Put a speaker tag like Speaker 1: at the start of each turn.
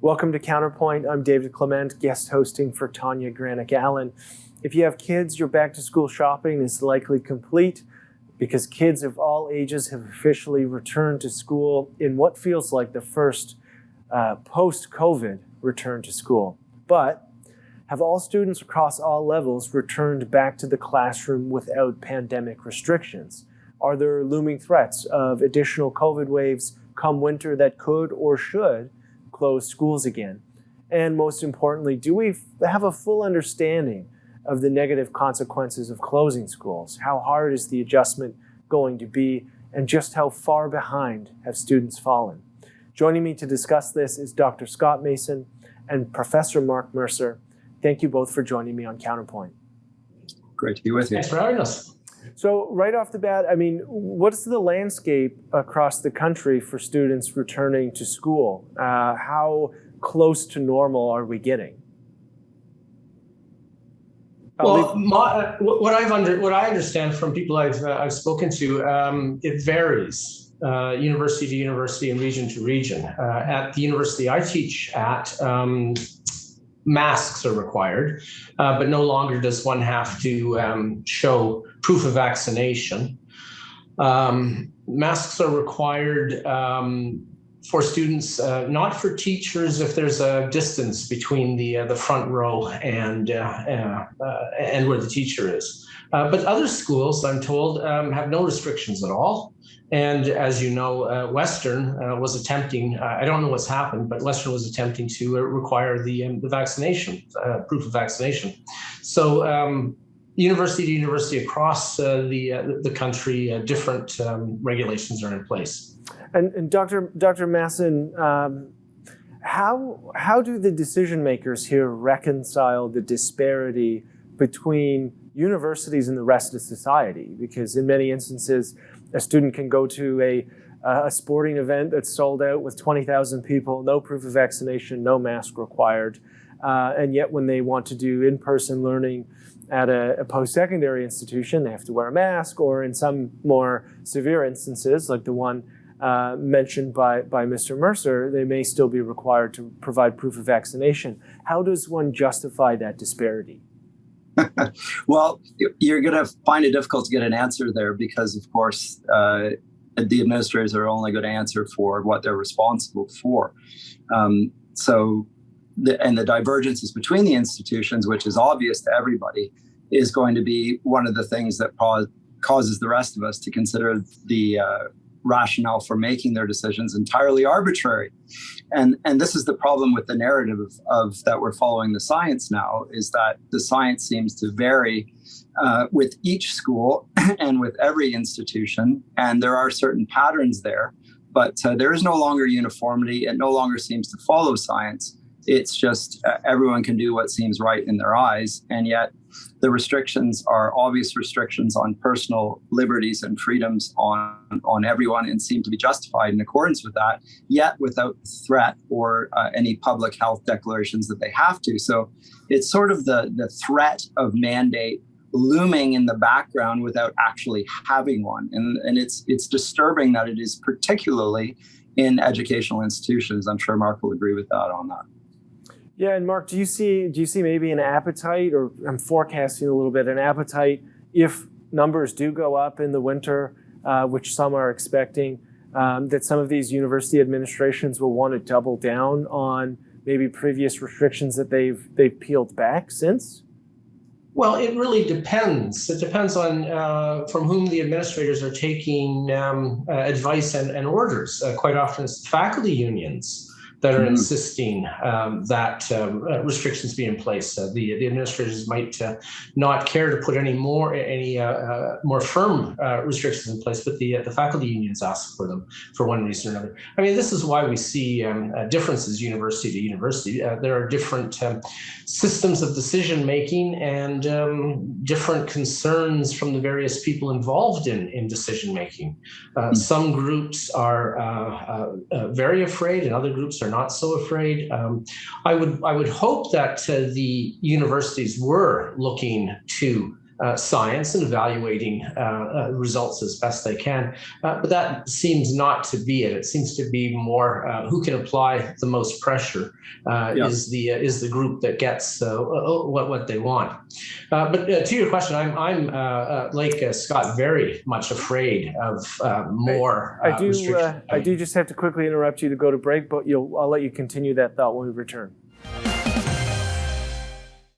Speaker 1: Welcome to Counterpoint. I'm David Clement, guest hosting for Tanya Granick-Allen. If you have kids, your back-to-school shopping is likely complete because kids of all ages have officially returned to school in what feels like the first post-COVID return to school. But have all students across all levels returned back to the classroom without pandemic restrictions? Are there looming threats of additional COVID waves come winter that could or should close schools again? And most importantly, do we have a full understanding of the negative consequences of closing schools? How hard is the adjustment going to be? And just how far behind have students fallen? Joining me to discuss this is Dr. Scott Masson and Professor Mark Mercer. Thank you both for joining me on Counterpoint.
Speaker 2: Great to be with you.
Speaker 3: Thanks for having us.
Speaker 1: So right off the bat, what's the landscape across the country for students returning to school? How close to normal are we getting?
Speaker 3: Well, what I understand from people I've spoken to, it varies university to university and region to region. At the university I teach at, masks are required, but no longer does one have to show proof of vaccination. Masks are required for students, not for teachers if there's a distance between the front row and where the teacher is. But other schools, I'm told, have no restrictions at all. And as you know, Western was attempting, I don't know what's happened, but Western was attempting to require the vaccination, proof of vaccination. So university to university across the country, different regulations are in place.
Speaker 1: And Dr. Masson, how do the decision makers here reconcile the disparity between universities and the rest of society? Because in many instances, a student can go to a sporting event that's sold out with 20,000 people, no proof of vaccination, no mask required. And yet when they want to do in-person learning at a post-secondary institution, they have to wear a mask, or in some more severe instances, like the one mentioned by Mr. Mercer, they may still be required to provide proof of vaccination. How does one justify that disparity?
Speaker 2: Well, you're going to find it difficult to get an answer there because, of course, the administrators are only going to answer for what they're responsible for. The divergences between the institutions, which is obvious to everybody, is going to be one of the things that causes the rest of us to consider the rationale for making their decisions entirely arbitrary. And this is the problem with the narrative of that we're following the science now, is that the science seems to vary with each school and with every institution. And there are certain patterns there, but there is no longer uniformity. It no longer seems to follow science. It's just everyone can do what seems right in their eyes. And yet the restrictions are obvious restrictions on personal liberties and freedoms on everyone, and seem to be justified in accordance with that, yet without threat or any public health declarations that they have to. So it's sort of the threat of mandate looming in the background without actually having one. And it's disturbing that it is particularly in educational institutions. I'm sure Mark will agree with that on that.
Speaker 1: Yeah, and Mark, do you see maybe an appetite, or I'm forecasting a little bit, an appetite if numbers do go up in the winter, which some are expecting, that some of these university administrations will want to double down on maybe previous restrictions that they've peeled back since?
Speaker 3: Well, it really depends. It depends on from whom the administrators are taking advice and orders. Quite often it's the faculty unions that are insisting that restrictions be in place. The administrators might not care to put any more firm restrictions in place, but the faculty unions ask for them for one reason or another. I mean, this is why we see differences university to university. There are different systems of decision making and different concerns from the various people involved in decision making. Some groups are very afraid, and other groups are not so afraid. I would hope that the universities were looking to science and evaluating results as best they can. But that seems not to be it. It seems to be more who can apply the most pressure is the group that gets what they want. But to your question, I'm like Scott, very much afraid of more restrictions.
Speaker 1: I do just have to quickly interrupt you to go to break, but I'll let you continue that thought when we return.